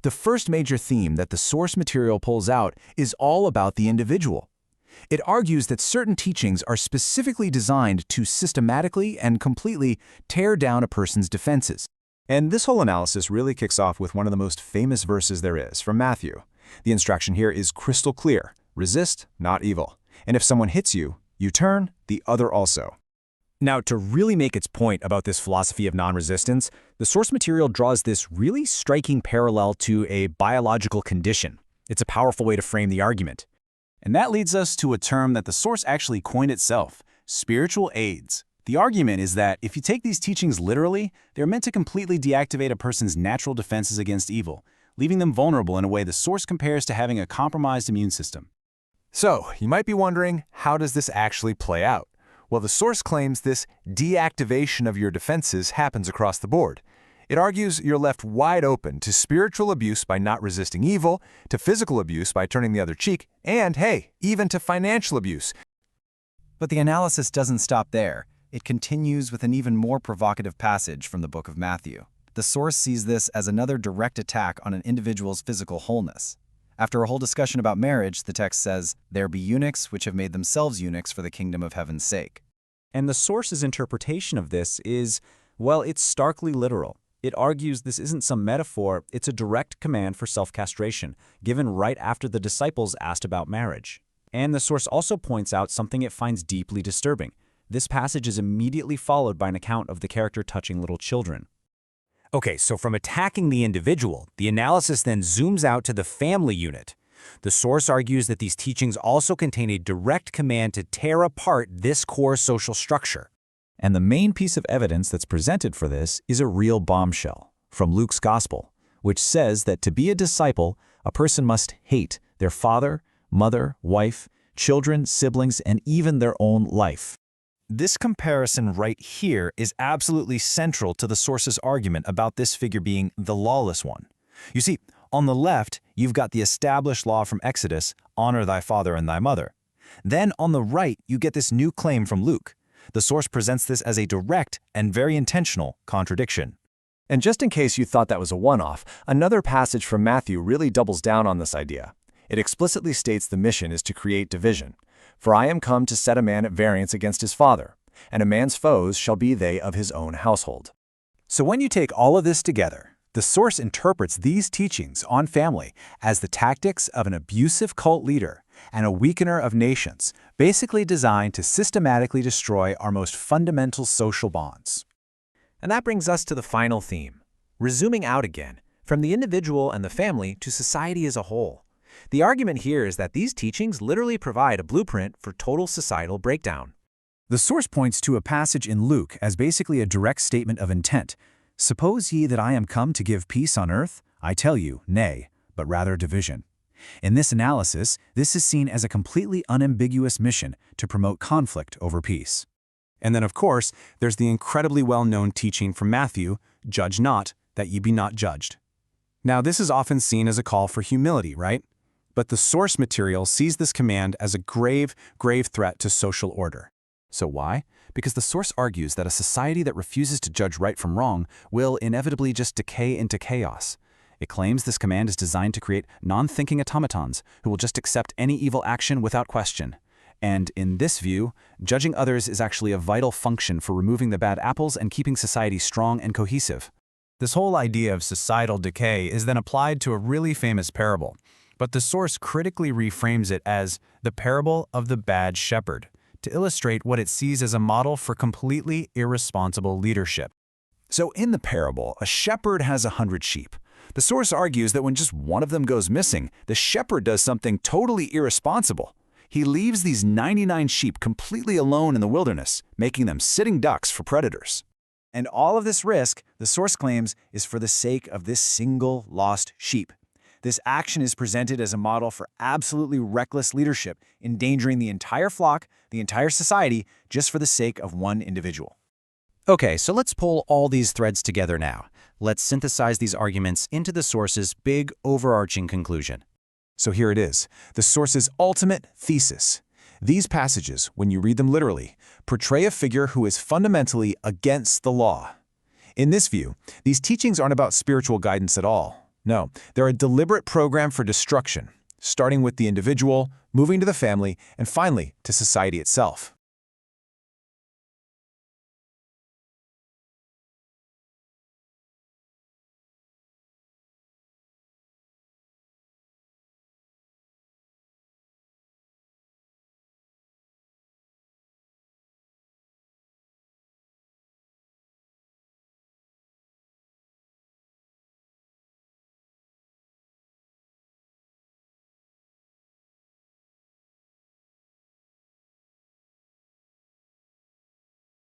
The first major theme that the source material pulls out is all about the individual. It argues that certain teachings are specifically designed to systematically and completely tear down a person's defenses. And this whole analysis really kicks off with one of the most famous verses there is, from Matthew. The instruction here is crystal clear: resist, not evil. And if someone hits you, you turn the other also. Now, to really make its point about this philosophy of non-resistance, the source material draws this really striking parallel to a biological condition. It's a powerful way to frame the argument. And that leads us to a term that the source actually coined itself: spiritual aids. The argument is that if you take these teachings literally, they're meant to completely deactivate a person's natural defenses against evil, leaving them vulnerable in a way the source compares to having a compromised immune system. So, you might be wondering, how does this actually play out? Well, the source claims this deactivation of your defenses happens across the board. It argues you're left wide open to spiritual abuse by not resisting evil, to physical abuse by turning the other cheek, and, hey, even to financial abuse. But the analysis doesn't stop there. It continues with an even more provocative passage from the book of Matthew. The source sees this as another direct attack on an individual's physical wholeness. After a whole discussion about marriage, the text says, "There be eunuchs which have made themselves eunuchs for the kingdom of heaven's sake." And the source's interpretation of this is, well, it's starkly literal. It argues this isn't some metaphor, it's a direct command for self-castration, given right after the disciples asked about marriage. And the source also points out something it finds deeply disturbing. This passage is immediately followed by an account of the character touching little children. Okay, so from attacking the individual, the analysis then zooms out to the family unit. The source argues that these teachings also contain a direct command to tear apart this core social structure. And the main piece of evidence that's presented for this is a real bombshell from Luke's Gospel, which says that to be a disciple, a person must hate their father, mother, wife, children, siblings, and even their own life. This comparison right here is absolutely central to the source's argument about this figure being the lawless one. You see, on the left, you've got the established law from Exodus, honor thy father and thy mother. Then on the right, you get this new claim from Luke. The source presents this as a direct and very intentional contradiction. And just in case you thought that was a one-off, another passage from Matthew really doubles down on this idea. It explicitly states the mission is to create division. For I am come to set a man at variance against his father, and a man's foes shall be they of his own household. So when you take all of this together, the source interprets these teachings on family as the tactics of an abusive cult leader and a weakener of nations, basically designed to systematically destroy our most fundamental social bonds. And that brings us to the final theme, resuming out again, from the individual and the family to society as a whole. The argument here is that these teachings literally provide a blueprint for total societal breakdown. The source points to a passage in Luke as basically a direct statement of intent. Suppose ye that I am come to give peace on earth? I tell you, nay, but rather division. In this analysis, this is seen as a completely unambiguous mission to promote conflict over peace. And then, of course, there's the incredibly well-known teaching from Matthew, judge not, that ye be not judged. Now, this is often seen as a call for humility, right? But the source material sees this command as a grave, grave threat to social order. So why? Because the source argues that a society that refuses to judge right from wrong will inevitably just decay into chaos. It claims this command is designed to create non-thinking automatons who will just accept any evil action without question. And in this view, judging others is actually a vital function for removing the bad apples and keeping society strong and cohesive. This whole idea of societal decay is then applied to a really famous parable. But the source critically reframes it as the parable of the bad shepherd, to illustrate what it sees as a model for completely irresponsible leadership. So in the parable, a shepherd has 100 sheep. The source argues that when just one of them goes missing, the shepherd does something totally irresponsible. He leaves these 99 sheep completely alone in the wilderness, making them sitting ducks for predators. And all of this risk, the source claims, is for the sake of this single lost sheep. This action is presented as a model for absolutely reckless leadership, endangering the entire flock, the entire society, just for the sake of one individual. Okay, so let's pull all these threads together now. Let's synthesize these arguments into the source's big, overarching conclusion. So here it is, the source's ultimate thesis. These passages, when you read them literally, portray a figure who is fundamentally against the law. In this view, these teachings aren't about spiritual guidance at all. No, they're a deliberate program for destruction, starting with the individual, moving to the family, and finally to society itself.